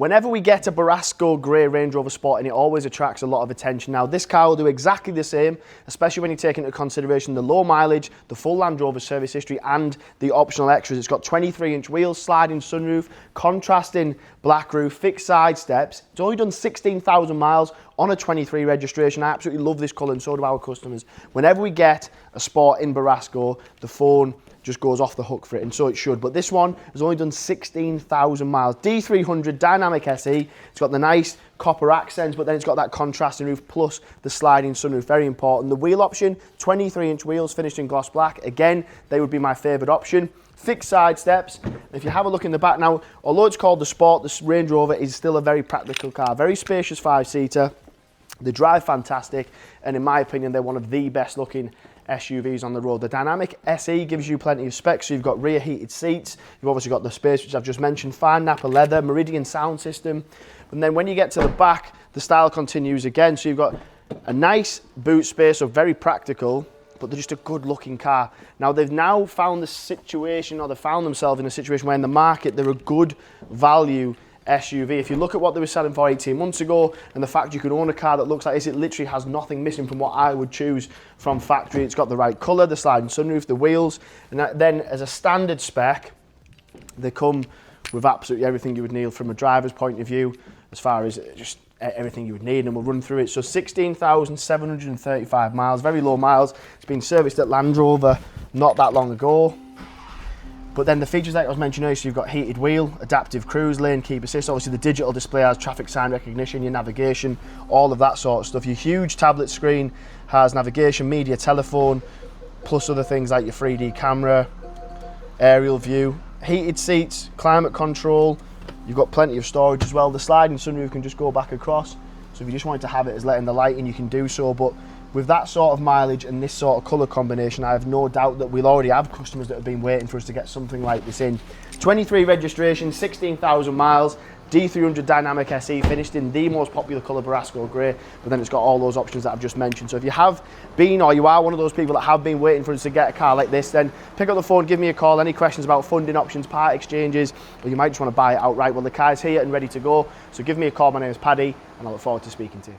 Whenever we get a Borasco Grey Range Rover Sport in, it always attracts a lot of attention. Now, this car will do exactly the same, especially when you take into consideration the low mileage, the full Land Rover service history, and the optional extras. It's got 23-inch wheels, sliding sunroof, contrasting black roof, fixed side steps. It's only done 16,000 miles on a 23 registration. I absolutely love this colour, and so do our customers. Whenever we get a Sport in Borasco, the phone just goes off the hook for it, and so it should. But this one has only done 16,000 miles. D300 Dynamic SE. It's got the nice copper accents, but then it's got that contrasting roof plus the sliding sunroof, very important. The wheel option, 23-inch wheels finished in gloss black. Again, they would be my favourite option. Fixed side steps. If you have a look in the back now, although it's called the Sport, the Range Rover is still a very practical car. Very spacious five-seater. They drive fantastic, and in my opinion, they're one of the best looking SUVs on the road. The Dynamic SE gives you plenty of specs. So you've got rear heated seats, you've obviously got the space which I've just mentioned, fine Napa leather, Meridian sound system. And then when you get to the back, the style continues again. So you've got a nice boot space, so very practical, but they're just a good looking car. Now they've now found the situation, or they found themselves in a situation where in the market they're a good value SUV. If you look at what they were selling for 18 months ago, and the fact you can own a car that looks like this, it literally has nothing missing from what I would choose from factory. It's got the right colour, the sliding sunroof, the wheels, and then as a standard spec, they come with absolutely everything you would need from a driver's point of view, as far as just everything you would need, and we'll run through it. So 16,735 miles, very low miles. It's been serviced at Land Rover not that long ago. But then the features that I was mentioning earlier, so you've got heated wheel, adaptive cruise lane, keep assist, obviously the digital display has traffic sign recognition, your navigation, all of that sort of stuff. Your huge tablet screen has navigation, media, telephone, plus other things like your 3D camera, aerial view, heated seats, climate control. You've got plenty of storage as well. The sliding sunroof can just go back across. So if you just wanted to have it as letting the light in, you can do so. But with that sort of mileage and this sort of colour combination, I have no doubt that we'll already have customers that have been waiting for us to get something like this in. 23 registration, 16,000 miles, D300 Dynamic SE, finished in the most popular colour, Borasco Grey, but then it's got all those options that I've just mentioned. So if you have been, or you are one of those people that have been waiting for us to get a car like this, then pick up the phone, give me a call. Any questions about funding options, part exchanges, or you might just want to buy it outright. Well, the car's here and ready to go, so give me a call. My name is Paddy, and I look forward to speaking to you.